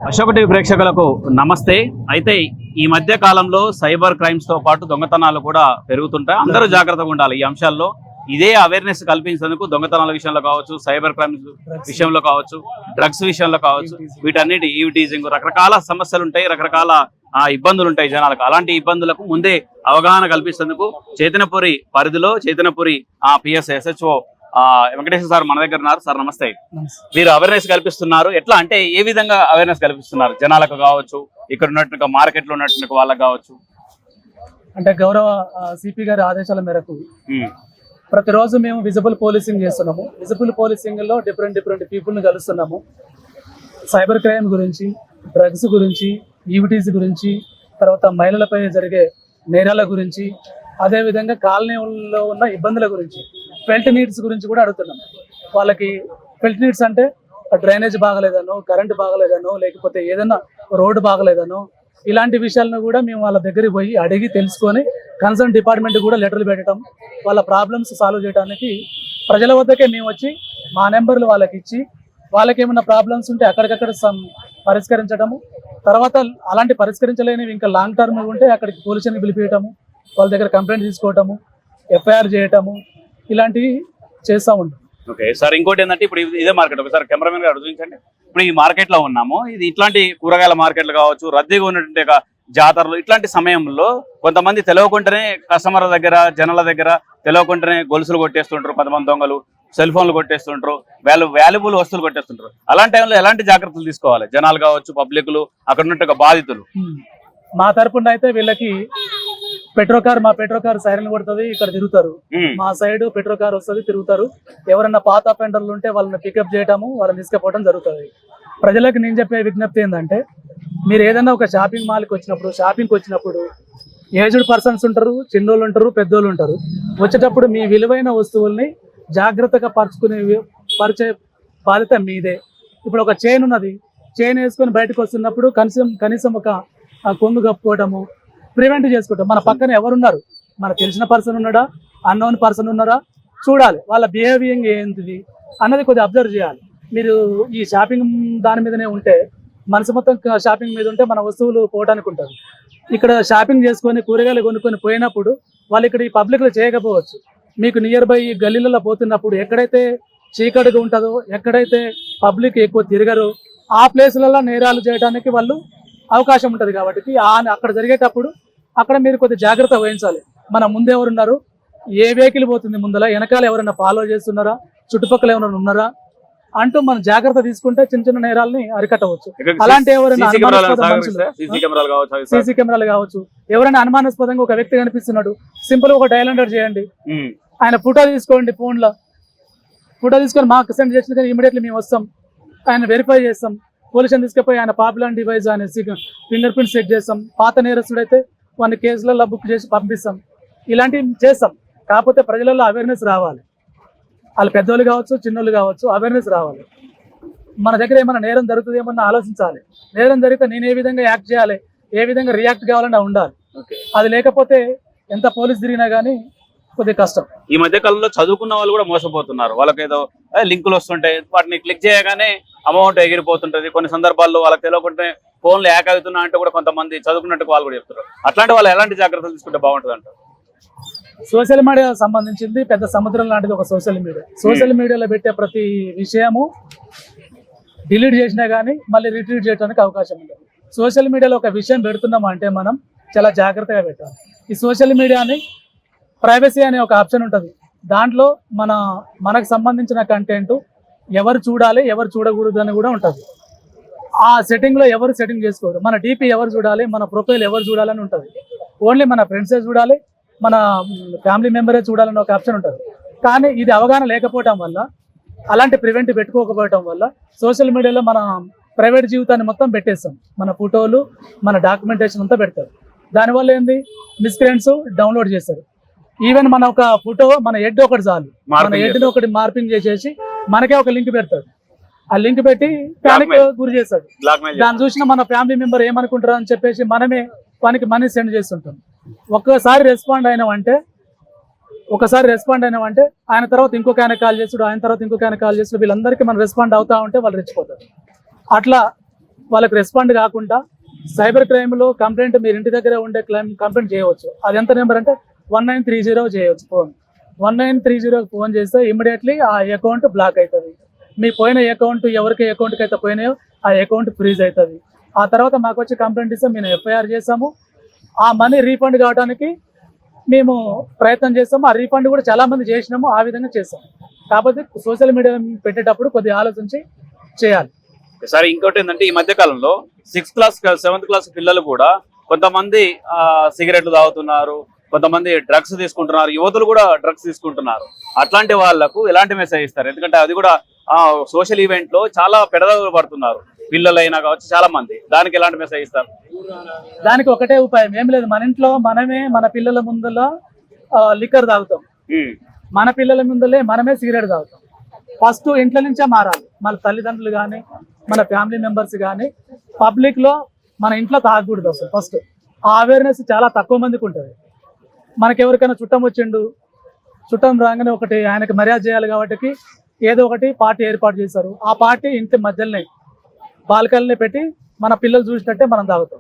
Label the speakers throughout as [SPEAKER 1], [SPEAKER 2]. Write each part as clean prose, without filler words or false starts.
[SPEAKER 1] Ashok TV ప్రేక్షకులకు నమస్తే. అయితే ఈ మధ్య కాలంలో సైబర్ క్రైమ్స్ తో పాటు దొంగతనాలు కూడా పెరుగుతుంటాయి. అందరూ జాగ్రత్తగా ఉండాలి ఈ అంశాల్లో. ఇదే అవేర్నెస్ కల్పించేందుకు దొంగతనాల విషయంలో కావచ్చు, సైబర్ క్రైమ్స్ విషయంలో కావచ్చు, డ్రగ్స్ విషయంలో కావచ్చు, వీటన్నిటి ఈవ్ టీజింగ్ రకరకాల సమస్యలు ఉంటాయి, రకరకాల ఇబ్బందులు ఉంటాయి జనాలకు. అలాంటి ఇబ్బందులకు ముందే అవగాహన కల్పించేందుకు చైతన్యపురి పరిధిలో Chaitanyapuri PS SHO Venkateswara sir మన దగ్గర ఉన్నారు. సార్ నమస్తే. మీరు అవేర్నెస్ కల్పిస్తున్నారు, ఎట్లా అంటే ఏ విధంగా అవేర్నెస్ కల్పిస్తున్నారు జనాలకు కావచ్చు, ఇక్కడ ఉన్నట్టుగా మార్కెట్ లో ఉన్నట్టు వాళ్ళకి కావచ్చు?
[SPEAKER 2] అంటే గౌరవ సిపి గారి ఆదేశాల మేరకు ప్రతిరోజు మేము విజిబుల్ పోలీసింగ్ చేస్తున్నాము. విజిబుల్ పోలీసింగ్ లో డిఫరెంట్ పీపుల్ ని కలుస్తున్నాము. సైబర్ క్రైమ్ గురించి, డ్రగ్స్ గురించి, ఈవిటీస్ గురించి, తర్వాత మహిళలపై జరిగే నేరాల గురించి, అదేవిధంగా కాలనీలో ఉన్న ఇబ్బందుల గురించి, ఫెల్ట్ నీడ్స్ గురించి కూడా అడుగుతున్నాం. వాళ్ళకి ఫెల్ట్ నీడ్స్ అంటే డ్రైనేజ్ బాగలేదనో, కరెంట్ బాగలేదనో, లేకపోతే ఏదైనా రోడ్డు బాగలేదనో, ఇలాంటి విషయాలను కూడా మేము వాళ్ళ దగ్గరికి పోయి అడిగి తెలుసుకొని కన్సర్న్ డిపార్ట్మెంట్ కూడా లెటర్లు పెట్టడం, వాళ్ళ ప్రాబ్లమ్స్ సాల్వ్ చేయడానికి ప్రజల వద్దకే మేము వచ్చి మా నెంబర్లు వాళ్ళకి ఇచ్చి వాళ్ళకి ఏమైనా ప్రాబ్లమ్స్ ఉంటే అక్కడికక్కడ పరిష్కరించడము. తర్వాత అలాంటి పరిష్కరించలేనివి ఇంకా లాంగ్ టర్మ్ ఉంటే అక్కడికి పోలీసుని పిలిపించటము, వాళ్ళ దగ్గర కంప్లైంట్ తీసుకోవటము, FIR చేయటము, ఇలాంటివి చేస్తూ ఉంటాం.
[SPEAKER 1] ఓకే సార్, ఇంకోటి ఏంటంటే ఇప్పుడు ఇదే మార్కెట్, ఒకసారి కెమెరామెన్ గారు చూపించండి. ఇప్పుడు ఈ మార్కెట్ లో ఉన్నాము, ఇది ఇట్లాంటి కూరగాయల మార్కెట్లు కావచ్చు, రద్దీగా ఉన్నటువంటి జాతరలు, ఇట్లాంటి సమయంలో కొంతమంది తెలియకుండానే కస్టమర్ల దగ్గర, జనాల దగ్గర తెలియకుండానే గొలుసులు కొట్టేస్తుంటారు, కొంతమంది దొంగలు సెల్ ఫోన్లు కొట్టేస్తుంటారు, వాల్యుబుల్ వస్తువులు కొట్టేస్తుంటారు. అలాంటి టైంలో ఎలాంటి జాగ్రత్తలు తీసుకోవాలి జనాలు కావచ్చు, పబ్లిక్లు, అక్కడ ఉన్నట్టుగా బాధితులు?
[SPEAKER 2] మా తరపున అయితే వీళ్ళకి మా పెట్రో కార్ సైరన్ కొడుతుంది, ఇక్కడ తిరుగుతారు. మా సైడ్ పెట్రో కార్ వస్తుంది, తిరుగుతారు. ఎవరన్నా పాత అఫెండర్లు ఉంటే వాళ్ళని పికప్ చేయటము, వాళ్ళని తీసుకుపోవడం జరుగుతుంది. ప్రజలకు నేను చెప్పే విజ్ఞప్తి ఏంటంటే, మీరు ఏదైనా ఒక షాపింగ్ మాల్కి వచ్చినప్పుడు ఏజ్డ్ పర్సన్స్ ఉంటారు, చిన్నోళ్ళు ఉంటారు, పెద్దోళ్ళు ఉంటారు. వచ్చేటప్పుడు మీ విలువైన వస్తువుల్ని జాగ్రత్తగా పరిచే బాధ్యత మీదే. ఇప్పుడు ఒక చైన్ ఉన్నది, చైన్ వేసుకొని బయటకు వస్తున్నప్పుడు కనీసం ఒక కొంగు కప్పుకోవటము, ప్రివెంట్ చేసుకోవటం. మన పక్కన ఎవరున్నారు, మనకు తెలిసిన పర్సన్ ఉన్నాడా, అన్నోన్ పర్సన్ ఉన్నారా చూడాలి. వాళ్ళ బిహేవియర్ ఏంటిది అన్నది కొద్దిగా అబ్జర్వ్ చేయాలి. మీరు ఈ షాపింగ్ దాని మీదనే ఉంటే, మనసు మొత్తం షాపింగ్ మీద ఉంటే మన వస్తువులు పోవడానికి ఉంటుంది. ఇక్కడ షాపింగ్ చేసుకొని కూరగాయలు కొనుక్కొని పోయినప్పుడు వాళ్ళు ఇక్కడ ఈ పబ్లిక్లో చేయకపోవచ్చు. మీకు నియర్ బై గల్లీలలో పోతున్నప్పుడు ఎక్కడైతే చీకటిగా ఉంటుందో, ఎక్కడైతే పబ్లిక్ ఎక్కువ తిరగరో ఆ ప్లేసులలో నేరాలు చేయడానికి వాళ్ళు అవకాశం ఉంటుంది. కాబట్టి అక్కడ జరిగేటప్పుడు అక్కడ మీరు కొద్దిగా జాగ్రత్త వహించాలి. మన ముందు ఎవరున్నారు, ఏ వెహికల్ పోతుంది ముందర, వెనకాల ఎవరైనా ఫాలో చేస్తున్నారా, చుట్టుపక్కల ఎవరైనా ఉన్నారా అంటూ మనం జాగ్రత్త తీసుకుంటే చిన్న నేరాలని అరికట్టవచ్చు. అలాంటి ఎవరైనా సీసీ కెమెరాలు కావచ్చు, ఎవరైనా అనుమానాస్పదంగా ఒక వ్యక్తి కనిపిస్తున్నాడు, సింపుల్ ఒక డయల్ హండ్రెడ్ చేయండి, ఆయన ఫోటో తీసుకోండి, ఫోన్లో ఫోటో తీసుకొని మాకు సెండ్ చేసిన ఇమీడియట్లీ మేము వస్తాం, ఆయన వెరిఫై చేస్తాం, పోలీసుని తీసుకుపోయి ఆయన పాపులర్ డివైస్ ఆయన ఫింగర్ ప్రింట్ సెట్ చేస్తాం. పాత నేరస్తుడు అయితే వాడిని కేసులలో బుక్ చేసి పంపిస్తాం. ఇలాంటివి చేస్తాం. కాకపోతే ప్రజలలో అవేర్నెస్ రావాలి. వాళ్ళు పెద్దోళ్ళు కావచ్చు, చిన్నోళ్ళు కావచ్చు, అవేర్నెస్ రావాలి. మన దగ్గర ఏమైనా నేరం జరుగుతుంది ఏమన్నా ఆలోచించాలి. నేరం జరిగితే నేను ఏ విధంగా యాక్ట్ చేయాలి, ఏ విధంగా రియాక్ట్ కావాలని ఉండాలి. అది లేకపోతే ఎంత పోలీస్ తిరిగినా కానీ కొద్దిగా కష్టం.
[SPEAKER 1] ఈ మధ్య కాలంలో చదువుకున్న వాళ్ళు కూడా మోసపోతున్నారు. వాళ్ళకి ఏదో లింకులు వస్తుంటాయి, వాటిని క్లిక్ చేయగానే అమౌంట్ ఎగిరిపోతుంటది. కొన్ని సందర్భాల్లో వాళ్ళకి తెలియకుంటే ఫోన్లు హ్యాక్ అవుతున్నా అంటే కూడా కొంతమంది చదువుకున్నట్టు వాళ్ళు కూడా చెప్తారు. అట్లాంటి వాళ్ళు ఎలాంటి జాగ్రత్తలు తీసుకుంటే బాగుంటుంది అంటారు?
[SPEAKER 2] సోషల్ మీడియా సంబంధించింది పెద్ద సముద్రం లాంటిది ఒక సోషల్ మీడియా. సోషల్ మీడియాలో పెట్టే ప్రతి విషయము డిలీట్ చేసినా కానీ మళ్ళీ రిట్రీట్ చేయడానికి అవకాశం ఉంటుంది. సోషల్ మీడియాలో ఒక విషయం పెడుతున్నాం అంటే మనం చాలా జాగ్రత్తగా పెట్టాలి. ఈ సోషల్ మీడియాని ప్రైవసీ అనే ఒక ఆప్షన్ ఉంటుంది. దాంట్లో మనకు సంబంధించిన కంటెంట్ ఎవరు చూడాలి, ఎవరు చూడకూడదు అని కూడా ఉంటుంది. ఆ సెట్టింగ్లో ఎవరు సెట్టింగ్ చేసుకోరు. మన DP ఎవరు చూడాలి, మన ప్రొఫైల్ ఎవరు చూడాలని ఉంటుంది. ఓన్లీ మన ఫ్రెండ్సే చూడాలి, మన ఫ్యామిలీ మెంబరే చూడాలని ఒక ఆప్షన్ ఉంటుంది. కానీ ఇది అవగాహన లేకపోవటం వల్ల, అలాంటి ప్రివెంట్ పెట్టుకోకపోవటం వల్ల సోషల్ మీడియాలో మన ప్రైవేట్ జీవితాన్ని మొత్తం పెట్టేస్తాం. మన ఫోటోలు, మన డాక్యుమెంటేషన్ అంతా పెడతారు. దానివల్ల ఏంది, మిస్క్రియంట్స్ డౌన్లోడ్ చేస్తారు. ఈవెన్ మన ఒక ఫోటో, మన హెడ్ ఒకటి చాలు, మన హెడ్ని ఒకటి మార్పింగ్ చేసేసి మనకే ఒక లింక్ పెడతాడు. ఆ లింక్ పెట్టి ప్యానిక్ గురి చేస్తాడు. దాన్ని చూసిన మన ఫ్యామిలీ మెంబర్ ఏమనుకుంటారు అని చెప్పేసి మనమే వానికి మనీ సెండ్ చేస్తుంటాం. ఒకసారి రెస్పాండ్ అయినామంటే ఆయన తర్వాత ఇంకొక ఆయన కాల్ చేస్తాడు, ఆయన తర్వాత ఇంకొక ఆయన కాల్ చేస్తాడు. వీళ్ళందరికీ మనం రెస్పాండ్ అవుతా ఉంటే వాళ్ళు రెచ్చిపోతారు. అట్లా వాళ్ళకి రెస్పాండ్ కాకుండా సైబర్ క్రైమ్లో కంప్లైంట్ మీరు ఇంటి దగ్గర ఉండే కంప్లైంట్ చేయవచ్చు. అది ఎంత నెంబర్ అంటే 1930 చేయవచ్చు. ఫోన్ 1930 ఫోన్ చేస్తే ఇమ్మీడియట్లీ ఆ అకౌంట్ బ్లాక్ అవుతుంది. మీ పోయిన అకౌంట్ ఎవరికి అకౌంట్కి అయితే పోయినాయో ఆ అకౌంట్ ఫ్రీజ్ అవుతుంది. ఆ తర్వాత మాకు వచ్చి కంప్లైంట్ ఇస్తే మేము ఎఫ్ఐఆర్ చేస్తాము. ఆ మనీ రీఫండ్ కావడానికి మేము ప్రయత్నం చేస్తాము. ఆ రీఫండ్ కూడా చాలా మంది చేసినాము, ఆ విధంగా చేస్తాము. కాకపోతే సోషల్ మీడియా పెట్టేటప్పుడు కొద్దిగా ఆలోచించి చేయాలి.
[SPEAKER 1] సరే, ఇంకోటి ఏంటంటే ఈ మధ్య కాలంలో 6th క్లాస్ 7th క్లాస్ పిల్లలు కూడా కొంతమంది సిగరెట్లు తాగుతున్నారు, కొంతమంది డ్రగ్స్ తీసుకుంటున్నారు, యువతులు కూడా డ్రగ్స్ తీసుకుంటున్నారు. అట్లాంటి వాళ్ళకు ఎలాంటి మెసేజ్ ఇస్తారు? ఎందుకంటే అది కూడా సోషల్ ఈవెంట్ లో చాలా పెడదలు పడుతున్నారు పిల్లలైనా కావచ్చు, చాలా మంది. దానికి ఎలాంటి మెసేజ్ ఇస్తారు?
[SPEAKER 2] దానికి ఒకటే ఉపాయం, ఏం లేదు. మన ఇంట్లో మనమే మన పిల్లల ముందర లిక్కర్ తాగుతాం, మన పిల్లల ముందలే మనమే సిగరెట్ తాగుతాం. ఫస్ట్ ఇంట్లో నుంచే మారాలి. మన తల్లిదండ్రులు కానీ మన ఫ్యామిలీ మెంబర్స్ కానీ పబ్లిక్ లో మన ఇంట్లో తాగకూడదు అసలు. ఫస్ట్ ఆ అవేర్నెస్ చాలా తక్కువ మందికి ఉంటుంది. మనకెవరికైనా చుట్టం వచ్చిండు, చుట్టం రాగానే ఒకటి ఆయనకి మర్యాద చేయాలి కాబట్టి ఏదో ఒకటి పార్టీ ఏర్పాటు చేశారు. ఆ పార్టీ ఇంటి మధ్యలోనే బాల్కల్ని పెట్టి మన పిల్లలు చూసినట్టే మనం తాగుతాం.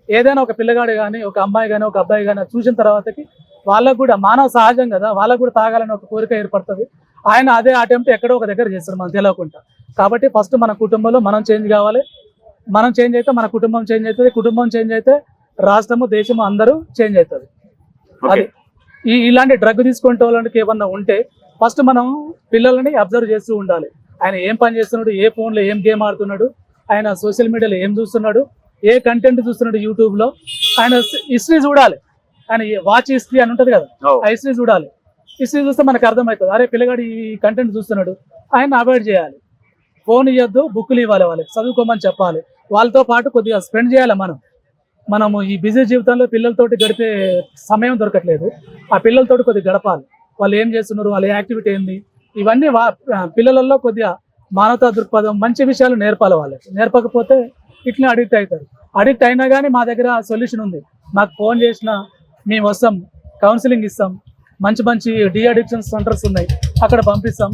[SPEAKER 2] ఏదైనా ఒక పిల్లగాడు కానీ ఒక అమ్మాయి కానీ ఒక అబ్బాయి కానీ చూసిన తర్వాతకి వాళ్ళకు కూడా మానవ సహజం కదా, వాళ్ళకు కూడా తాగాలని ఒక కోరిక ఏర్పడుతుంది. ఆయన అదే అటెంప్ట్ ఎక్కడో ఒక దగ్గర చేస్తారు మనం తెలియకుండా. కాబట్టి ఫస్ట్ మన కుటుంబంలో మనం చేంజ్ కావాలి. మనం చేంజ్ అయితే మన కుటుంబం చేంజ్ అవుతుంది, కుటుంబం చేంజ్ అయితే రాష్ట్రము దేశము అందరూ చేంజ్ అవుతుంది. అది ఇలాంటి డ్రగ్ తీసుకునే వాళ్ళకి ఏమన్నా ఉంటే ఫస్ట్ మనం పిల్లలని అబ్జర్వ్ చేస్తూ ఉండాలి. ఆయన ఏం పని చేస్తున్నాడు, ఏ ఫోన్లో ఏం గేమ్ ఆడుతున్నాడు, ఆయన సోషల్ మీడియాలో ఏం చూస్తున్నాడు, ఏ కంటెంట్ చూస్తున్నాడు యూట్యూబ్లో, ఆయన హిస్టరీ చూడాలి. ఆయన వాచ్ హిస్టరీ అని ఉంటుంది కదా, ఆ హిస్టరీ చూడాలి. హిస్టరీ చూస్తే మనకు అర్థమవుతుంది, అరే పిల్లగాడు ఈ కంటెంట్ చూస్తున్నాడు, ఆయన అవాయిడ్ చేయాలి. ఫోన్ ఇవ్వద్దు, బుక్కులు ఇవ్వాలి, వాళ్ళకి చదువుకోమని చెప్పాలి. వాళ్ళతో పాటు కొద్దిగా స్పెండ్ చేయాలి. మనము ఈ బిజీ జీవితంలో పిల్లలతోటి గడిపే సమయం దొరకట్లేదు. ఆ పిల్లలతోటి కొద్దిగా గడపాలి. వాళ్ళు ఏం చేస్తున్నారు, వాళ్ళ యాక్టివిటీ ఏంది, ఇవన్నీ పిల్లలలో కొద్దిగా మానవతా దృక్పథం మంచి విషయాలు నేర్పాలి. వాళ్ళకి నేర్పకపోతే ఇట్లా అడిక్ట్ అవుతారు. అడిక్ట్ అయినా కానీ మా దగ్గర సొల్యూషన్ ఉంది. మాకు ఫోన్ చేసినా మేము వస్తాం, కౌన్సిలింగ్ ఇస్తాం, మంచి మంచి డి అడిక్షన్ సెంటర్స్ ఉన్నాయి, అక్కడ పంపిస్తాం,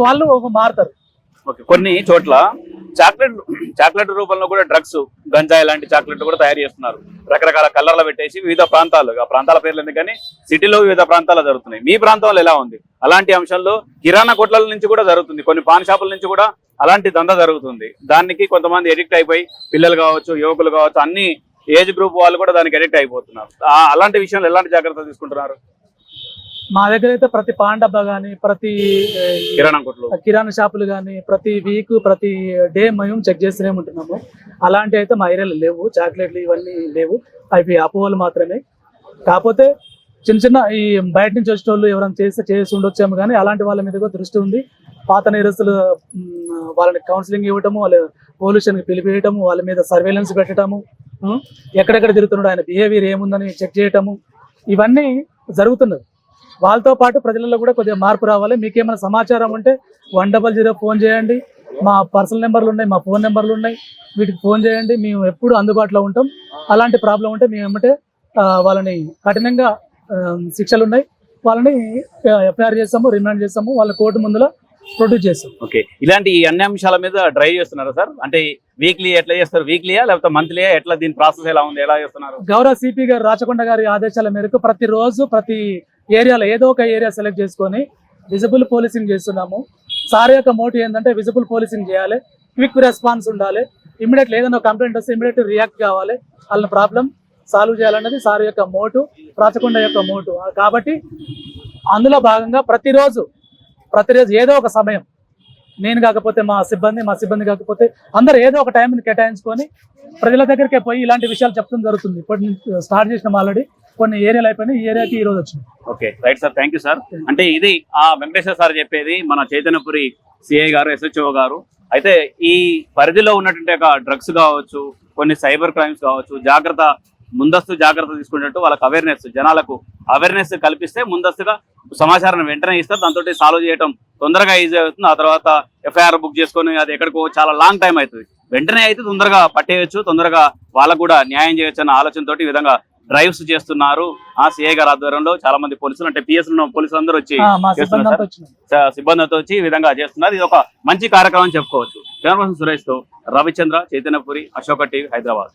[SPEAKER 2] వాళ్ళు మారుతారు.
[SPEAKER 1] కొన్ని చోట్ల చాక్లెట్ రూపంలో కూడా డ్రగ్స్, గంజాయి లాంటి చాక్లెట్ కూడా తయారు చేస్తున్నారు. రకరకాల కలర్లు పెట్టేసి వివిధ ప్రాంతాలు, ఆ ప్రాంతాల పేర్లు ఎందుకని సిటీలో వివిధ ప్రాంతాల్లో జరుగుతున్నాయి. మీ ప్రాంతంలో ఎలా ఉంది? అలాంటి అంశంలో కిరాణా కొట్ల నుంచి కూడా జరుగుతుంది, కొన్ని పాన్ షాపుల నుంచి కూడా అలాంటి దందా జరుగుతుంది. దానికి కొంతమంది ఎడిక్ట్ అయిపోయి, పిల్లలు కావచ్చు, యువకులు కావచ్చు, అన్ని ఏజ్ గ్రూప్ వాళ్ళు కూడా దానికి ఎడిక్ట్ అయిపోతున్నారు. అలాంటి విషయంలో ఎలాంటి జాగ్రత్తలు తీసుకుంటున్నారు?
[SPEAKER 2] మా దగ్గర అయితే ప్రతి పాన్ డబ్బా కానీ, ప్రతి కిరాణా షాపులు కానీ ప్రతి వీక్ ప్రతి డే మేము చెక్ చేస్తూనే ఉంటున్నాము. అలాంటి అయితే మా ఏరియాలో లేవు, చాక్లెట్లు ఇవన్నీ లేవు, అవి అపోహలు మాత్రమే. కాకపోతే చిన్న చిన్న ఈ బయట నుంచి వచ్చిన వాళ్ళు ఎవరైనా చేసి ఉండొచ్చాము, కానీ అలాంటి వాళ్ళ మీద కూడా దృష్టి ఉంది. పాత నేరస్తులు వాళ్ళని కౌన్సిలింగ్ ఇవ్వటము, వాళ్ళ పొల్యూషన్కి పిలిపియటము, వాళ్ళ మీద సర్వేలెన్స్ పెట్టడము, ఎక్కడెక్కడ తిరుగుతున్నాడు, ఆయన బిహేవియర్ ఏముందని చెక్ చేయటము, ఇవన్నీ జరుగుతున్నది. వాళ్ళతో పాటు ప్రజలలో కూడా కొద్దిగా మార్పు రావాలి. మీకేమైనా సమాచారం ఉంటే 100 ఫోన్ చేయండి. మా పర్సనల్ నెంబర్లు ఉన్నాయి, మా ఫోన్ నెంబర్లు ఉన్నాయి, వీటికి ఫోన్ చేయండి. మేము ఎప్పుడు అందుబాటులో ఉంటాం. అలాంటి ప్రాబ్లం ఉంటే మేము ఏమంటే వాళ్ళని కఠినంగా శిక్షలు ఉన్నాయి, వాళ్ళని ఎఫ్ఐఆర్ చేస్తాము, రిమాండ్ చేస్తాము, వాళ్ళ కోర్టు ముందులో ప్రొడ్యూస్ చేస్తాం.
[SPEAKER 1] ఓకే, ఇలాంటి అన్ని అంశాల మీద డ్రైవ్ చేస్తున్నారా సార్? అంటే వీక్లీ ఎట్లా చేస్తారు? వీక్లీయా లేకపోతే మంత్లీయా? ఎట్లా దీని ప్రాసెస్ ఎలా ఉంది, ఎలా చేస్తున్నారు?
[SPEAKER 2] గౌరవ సిపి గారు రాచకొండ గారి ఆదేశాల మేరకు ప్రతిరోజు ప్రతి ఏరియాలో ఏదో ఒక ఏరియా సెలెక్ట్ చేసుకొని విజిబుల్ పోలీసింగ్ చేస్తున్నాము. సార్ యొక్క మోటివ్ ఏంటంటే విజిబుల్ పోలీసింగ్ చేయాలి, క్విక్ రెస్పాన్స్ ఉండాలి. ఇమీడియట్లీ ఏదైనా కంప్లైంట్ వస్తే ఇమీడియట్ రియాక్ట్ కావాలి, వాళ్ళ ప్రాబ్లం సాల్వ్ చేయాలన్నది సార్ యొక్క మోటు, రాచకొండ యొక్క మోటు. కాబట్టి అందులో భాగంగా ప్రతిరోజు ఏదో ఒక సమయం, నేను కాకపోతే మా సిబ్బంది కాకపోతే అందరూ ఏదో ఒక టైంని కేటాయించుకొని ప్రజల దగ్గరికే పోయి ఇలాంటి విషయాలు చెప్తాం జరుగుతుంది. ఇప్పుడు స్టార్ట్ చేసినాం ఆల్రెడీ, కొన్ని ఏరియాలు అయిపోయినాయి, ఈ ఏరియాకి ఈ రోజు వచ్చింది.
[SPEAKER 1] Okay, right sir, thank you sir. అంటే ఇది వెంకటేశ్వర సార్ చెప్పేది, మన చైతన్యపురి సిఐ గారు, SHO గారు. అయితే ఈ పరిధిలో ఉన్నటువంటి డ్రగ్స్ కావచ్చు, కొన్ని సైబర్ క్రైమ్స్ కావచ్చు, ముందస్తు జాగ్రత్త తీసుకునేట్టు వాళ్ళకి అవేర్నెస్, జనాలకు అవేర్నెస్ కల్పిస్తే ముందస్తుగా సమాచారాన్ని వెంటనే ఇస్తారు. దాంతో సాల్వ్ చేయడం తొందరగా ఈజీ అవుతుంది. ఆ తర్వాత ఎఫ్ఐఆర్ బుక్ చేసుకొని అది ఎక్కడికో చాలా లాంగ్ టైం అవుతుంది. వెంటనే అయితే తొందరగా పట్టేయచ్చు, తొందరగా వాళ్ళకు కూడా న్యాయం చేయొచ్చు అన్న ఆలోచనతోటి ఈ విధంగా డ్రైవ్స్ చేస్తున్నారు. సిఐ గారి ఆధ్వర్యంలో చాలా మంది పోలీసులు, అంటే PS పోలీసులు అందరూ వచ్చి సిబ్బందితో వచ్చి ఈ విధంగా చేస్తున్నారు. ఇది ఒక మంచి కార్యక్రమం చెప్పుకోవచ్చు. కెమెరా పర్సన్ సురేష్ తో రవిచంద్ర, చైతన్యపురి, అశోక టీవీ, హైదరాబాద్.